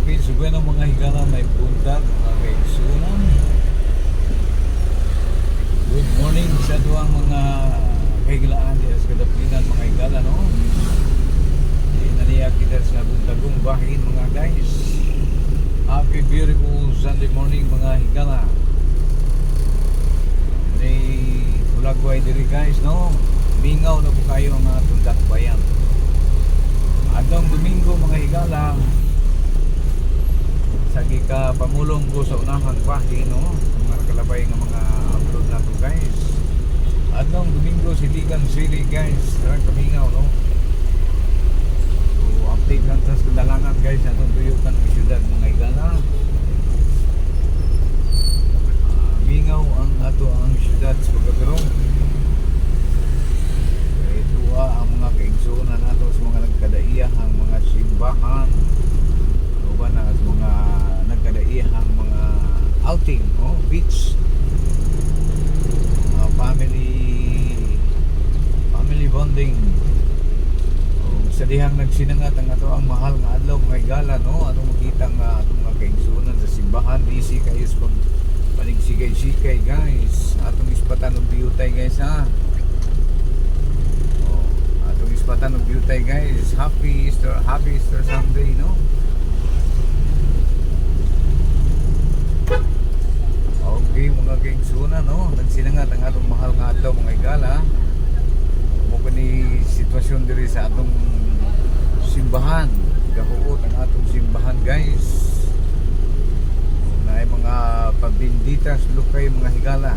Okay, so bueno mga higala, may punta mga kaigsunan. Good morning sa duwang mga kahigalaan di sa kadapinan mga higala, no? Naniyak kita sa buntagong bahin mga guys. Happy beautiful Sunday morning mga higala. May bulagway diri guys, no? Mingaw na po kayo ang atong dakbayan. Adong Domingo mga higala, sagi ka pamulong ko sa unahang bahin, no? Mga kalabay ng mga upload na to guys. Adong Domingo Siligan City guys, tarang kamingaw, no? So update lang sa dalangan guys, atong tuyukan ng syudad mga higala. Mingaw ang ato ang syudad sa pagkakarong. Ito ang mga kaigsunan nato sa mga nagkadaiyahang mga simbahan, o ba na sa mga nagkadaiyahang mga outing, oh, beach, mga family bonding, o sa dihang nagsinangat ang ato ang mahal nga adlaw mga higala, no? Atong makita nga atong mga kaigsunan sa simbahan, busy kayo sa panigsigay-sigay guys. Atong ispatan ng biyutay guys, ha? Atong ispatan ng biyutay guys. Happy Easter Sunday, no? Okay mga kaigsunan, no? Nagsinangat ang atong mahal nga adlaw mga higala. Mo ni sitwasyon diri sa atong simbahan. Gahuot ang atong simbahan guys. Na ay mga pagbinditas lukay mga higala.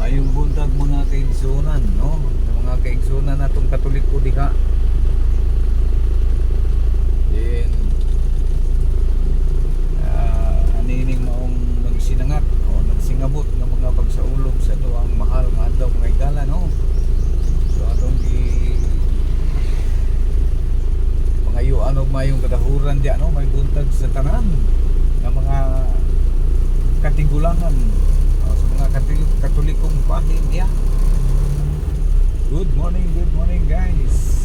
Mayong buntag mga kaigsunan, no? Mga kaigsunan natong Katoliko diha. Then anining maong nagsinangat o nagsingabot ng mga pagsaulog sa tuang mahal nga adlaw mga higala, no? So atong pangayuan og mayong kadahuran diya, no? May buntag sa tanan nga mga katigulangan sa mga Katolikong bahin diya. Good morning guys.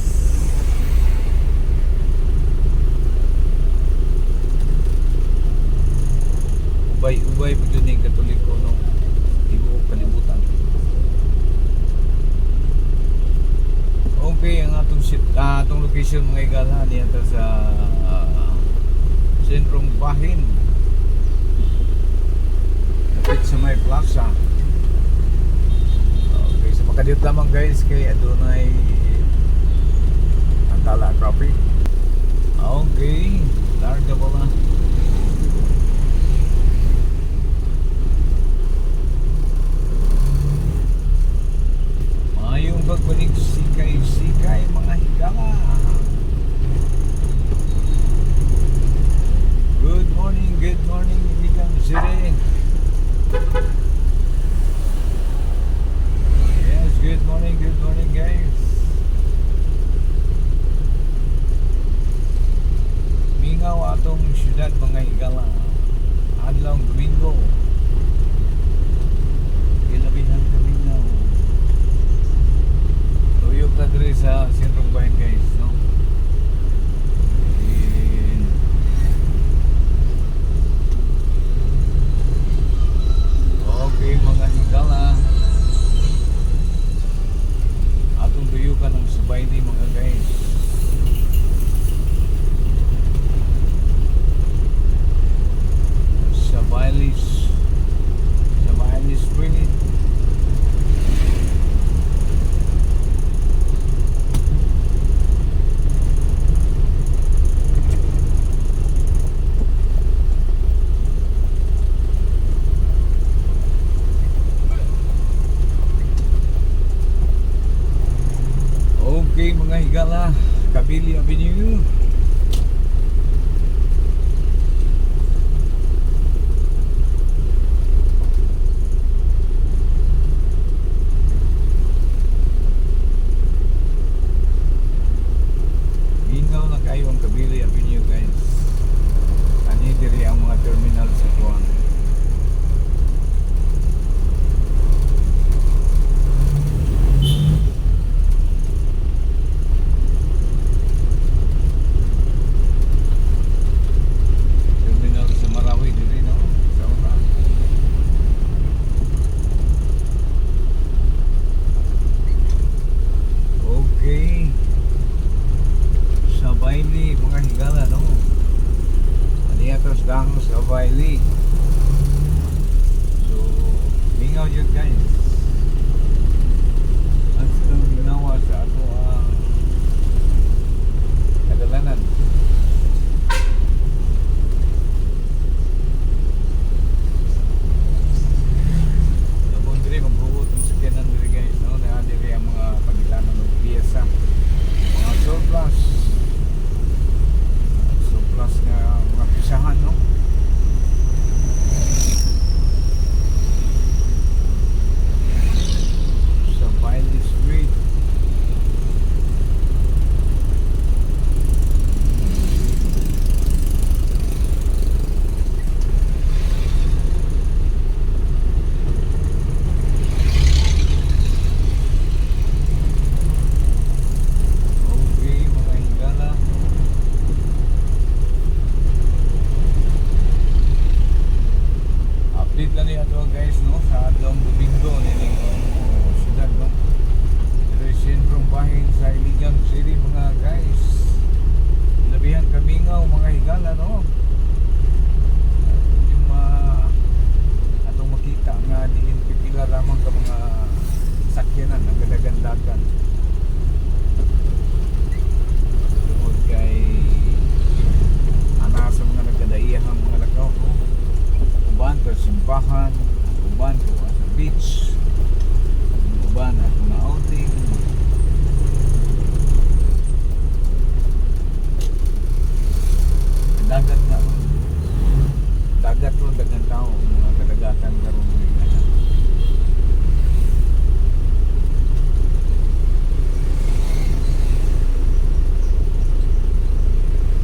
Ubay pagyo ning Katoliko, no? Tibuok kalibutan. Okay, ang atong location mga higala diyan sa sentrong bahin. Lapit sa may plaza. Okay, so makadiyot lamang guys kay adunay antala traffic. Okay, larga pala. Mayong pagbanig sikay mga higala. Good morning Iligan City. Yes, good morning guys. Mingaw atong syudad mga higala. Adlaw Domingo. Ilabihan kamingaw. Tuyok na diri sa sentrong bahin guys, no? Okay mga higala, atong tuyukan ng sabay ni mga guys. Sabaylis Street. Okay mga higala, Kabili Avenue. Mingaw na kayo ang Kabili Avenue guys. Ani diri ang mga terminal sa Tuan. Mustang sa Wiley. So, mingaw yun guys. Ang sitang ginawa sa ato ang kadalanan. Labong diri, magbuot ang sakyanan diri guys, no? Dahil diri ang mga pagilanan ng piyesa. Mga surplus. Surplus nga mga pisahan, no? Sa Wiley Street. Okay, mga higala. Update lang niya ito guys, no? Sa adlong Domingo nining siyudad, no? Pero sentrong bahin sa Iligan City mga guys. Labihan kamingaw mga higala, no? Yung atong makita nga diin pipila lamang ka mga sakyanan ang gadagandagan. Tungod kay ana sa mga nagkadaiyahang mga lakaw, no? Uban sa simbahan, uban sa beach, uban at mga outing. Dagat na ron. Dagat ron, dagang tao, mga kadagatan na ron.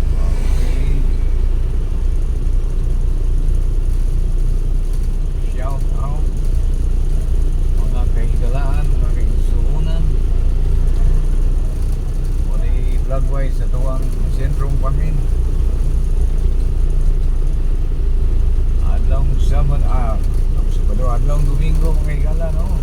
Okay. Shout out mga kahigalaan, mga kaigsuunan. Muli vlogwise sa tuwang sentrong pamin. Adlong Saban, Sabado, adlong Domingo mga higala, no?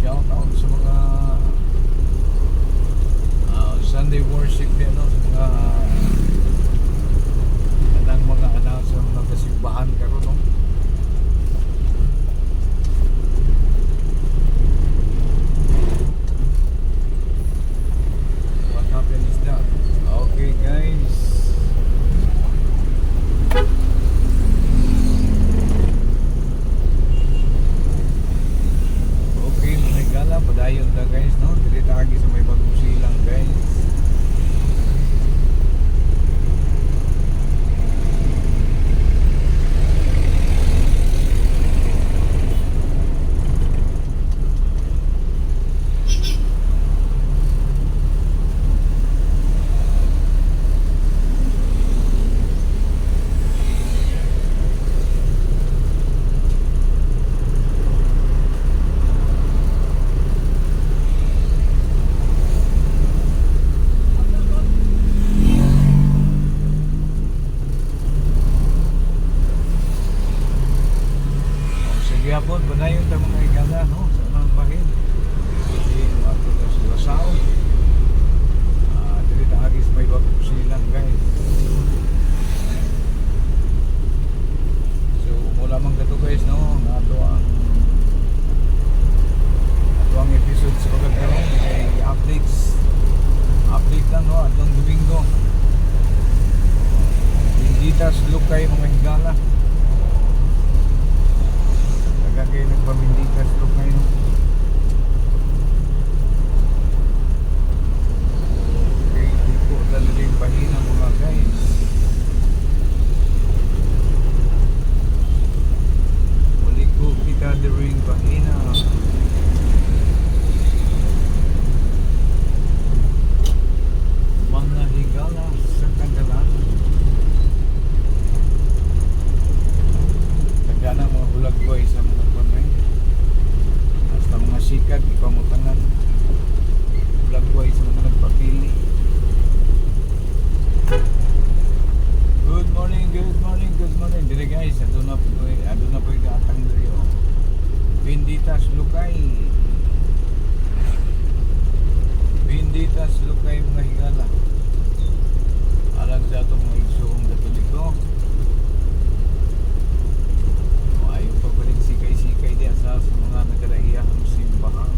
Shout out sa mga Sunday worship yan, no? Sa mga kanang mga anak sa mga kasimbahan karon, no? What happened is that? Okay guys. Okay mga higala, padayon na guys, no? Dili tagi sa may bagong silang guys. Gihapon, padayon ta mga higala, no? Sa unang bahin. Kasi mapunta sa Lasao. Dili ta agis may bagong silang guys. So, mula man kato guys, no? Nga ato ang episode sa pagkakaroon kay update lang, no? Atong Domingo. Benditas Lukay mga higala. Kayo nagpamindikas lo kayo. Okay, di po talaga yung pahina mga guys. Muli ko kita during pahina. Mga higala sa kadalanan. Tagana mga hulagway sa mga hasta mga sikag, ipamutangan lagway sa mga nagpapili. Good morning, good morning, good morning. Dire guys, adun na po igatang dire, oh. Benditas Lukay. Just look kay mga higala. Alang sa itong mga igsoong Katoliko. Ayaw pa rin sikay-sikay diya sa mga nagkadaiyahang simbahan.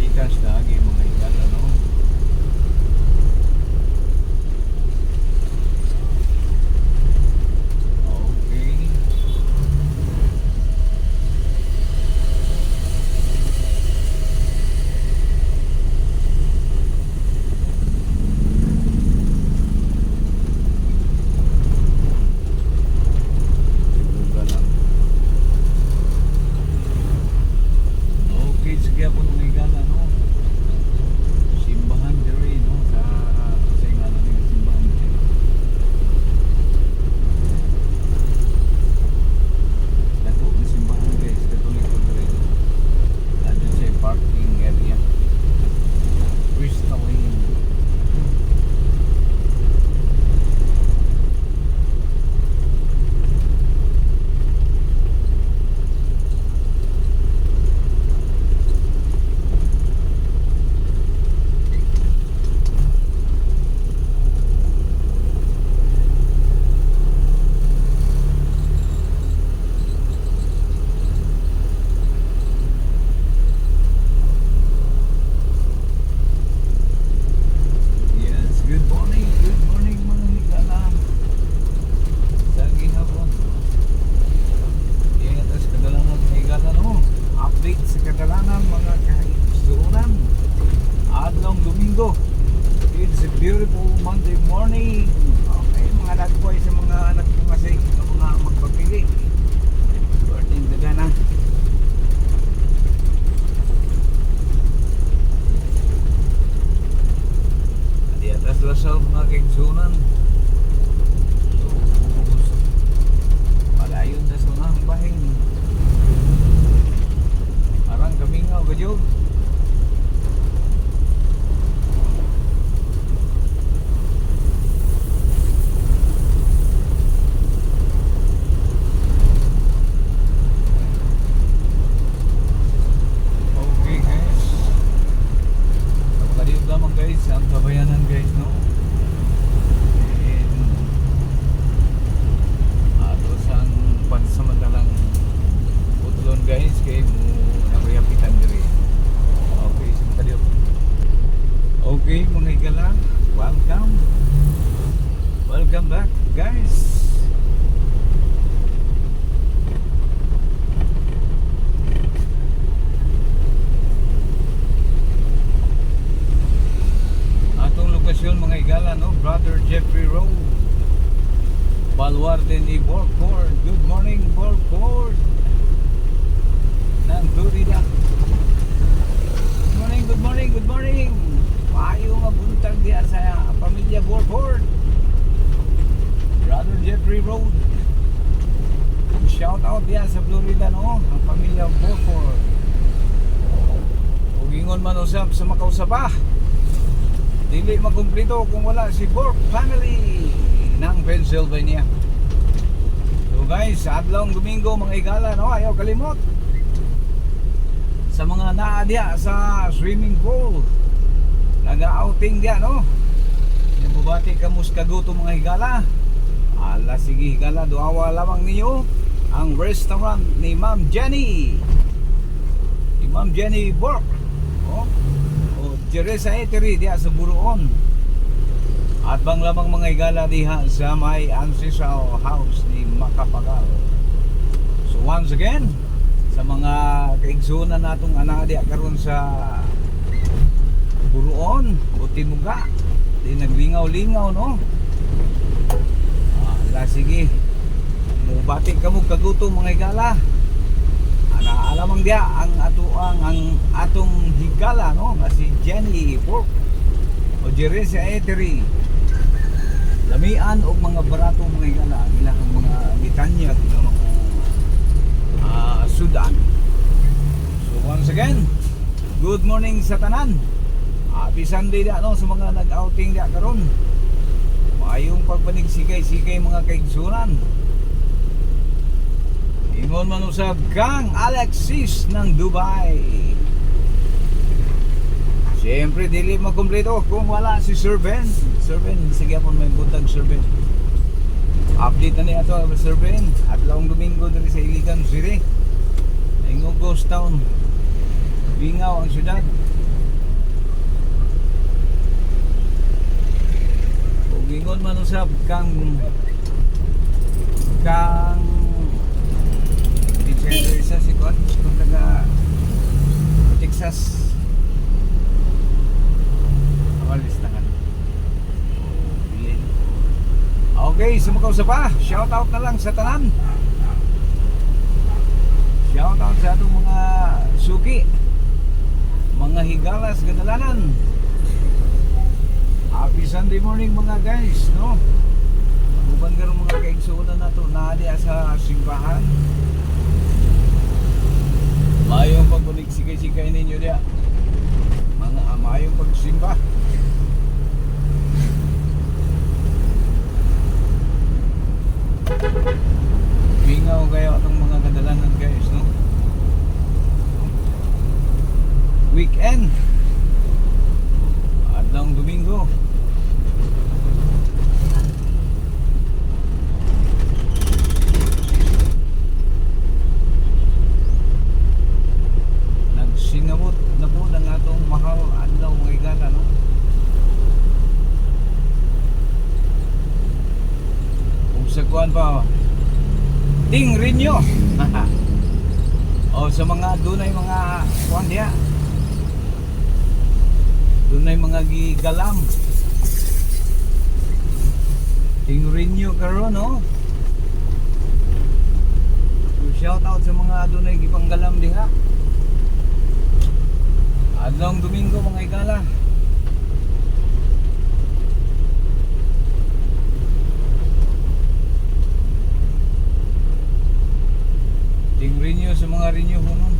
Ikas na agi mga higala, no? Okay. Siguro lang. Okay, sige po mga higala, no? Simbahan diri, no? Sa ngalan ng simbahan diri. Dako ng simbahan guys, Katoliko diri. Andun sa parking area. Crystalline. Yes, good morning mga higala. Sagi hapon. Ingat sa kadalanan mga higala, no? Update sa kadalanan mga kaigsunan. Adlong Domingo. It's a beautiful Monday morning. Okay, mga nagpoy sa mga anak ko kasi ng mga magpapili. Morning dagana. Di atas lasal mga kaigsunan. So, palayon na sa mga bahin. Arang kamingaw kadyog. Okay guys. Kapaliw lamang guys ang kabayanan guys, no? And atos ang pansamantalang utulon guys kay mo nabayapitan diri. Okay, kapaliw. Okay mga higala, welcome. Welcome back guys. Atong lokasyon mga higala, no? Brother Jeffrey Road, Baluarte ni Borcor. Good morning Borcor ng Florida. Good morning, good morning, good morning. Payo nga buntag diya sa pamilya Borcor. Brother Jeffrey Road. Shout out diya sa Florida, no? Ang pamilya Borcor. Ug ingon man usab sa makausaba. Dili makumplito kung wala si Bork family ng Pennsylvania. So guys, adlong Domingo mga higala, no? Ayaw kalimot sa mga naa diya sa swimming pool. Naga-outing diya, no? Yung bubati kamus kaguto mga higala. Ala sige higala, duawa lamang ninyo ang restaurant ni Ma'am Jenny. Ni Ma'am Jenny Bork. Oh. Teresa Eatery diya sa Buruon. At bang lamang mga higala diha sa may ancestral house ni Macapagal. So once again, sa mga kaigsunan natong ana diya karon sa Buruon o Timuga, di naglingaw-lingaw, no? Ala sige, mubati kamo kaguto mga higala. Alamang dia ang atong higala, no? Nga si Jenny Bork o Teresa Eatery. Lamian og mga barato mga higala, ilang mga litanyag ng mga sudan. So once again, good morning sa tanan. bisan di da no sa mga nag-outing da karon. Maayong pagpanigsikay-sikay mga kaigsunan. Ingon man usab Kang Alexis ng Dubai. Siyempre dili makumpleto kung wala si Sir Ben. Sir Ben, sige po may buntag Sir Ben. Update na niya ito Sir Ben. Adlawng Domingo diri sa Iligan City. Ingog Ghost Town. Bingaw ang syudad. Ug ingon man usab Kang teacher isa si Kon kung taga Texas. Listahan. Okay, sumakaw sa pa. Shout out na lang sa tanan. Shout out sa atong mga suki, mga higalas ganalanan. Happy Sunday morning mga guys, no? Uban karong mga kaigsunan nato na diya sa simbahan. Mayong pagbunig-sikay-sikay ninyo diya. Mga amayong pagsimba. Bingaw kayo atong mga kadalanan guys, no? Weekend adlawng Domingo. Nagsinabot na po ng atong mahal adlaw mga igala, no? Sa kuan pa Ding Rinyo. O sa mga dunay mga kuan diya, dunay mga gigalam Ding Rinyo karon, no? So, shout out sa mga dunay gipanggalam diha adlawng Domingo mga igala. Ding Rinyo sa mga Rinyo hunong.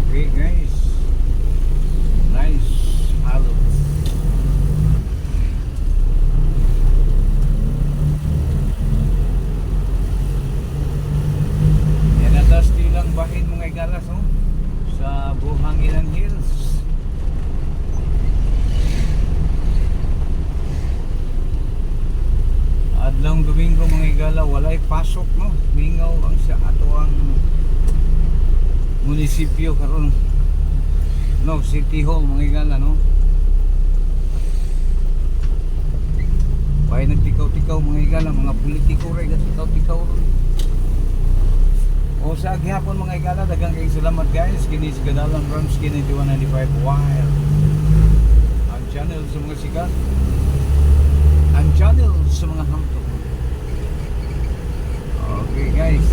Okay guys, nice halo. Yan atas tilang bahin mga igalas, no? Sa Buhanginan Hills. Adlawng Domingo mga igala, walay pasok, no? Mingaw ang sa atoang munisipyo karon, no? City Hall mga igala, no? Way nagtikaw-tikaw mga igala, mga politiko ray nagtikaw-tikaw ron. O sa gihapon mga igala, daghang kay salamat guys. Kini si Kadalang Ramsky 9195 Wild. Ang channel sa mga sikat, ang channel sa mga hamto. Okay guys,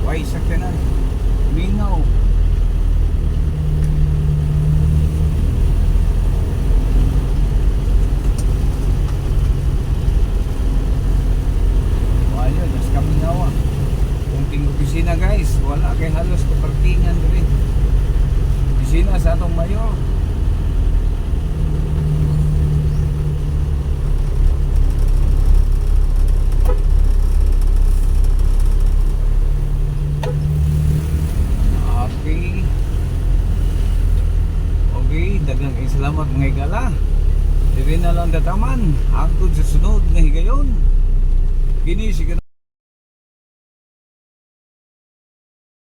way sakyanan, mingaw. Opisina guys, wala kay halos kaparkingan diri. Opisina sa atong mayor. Okay, daghang salamat mga igala. Diri na lang tataman hangtod sa sunod nga higayon. Kini si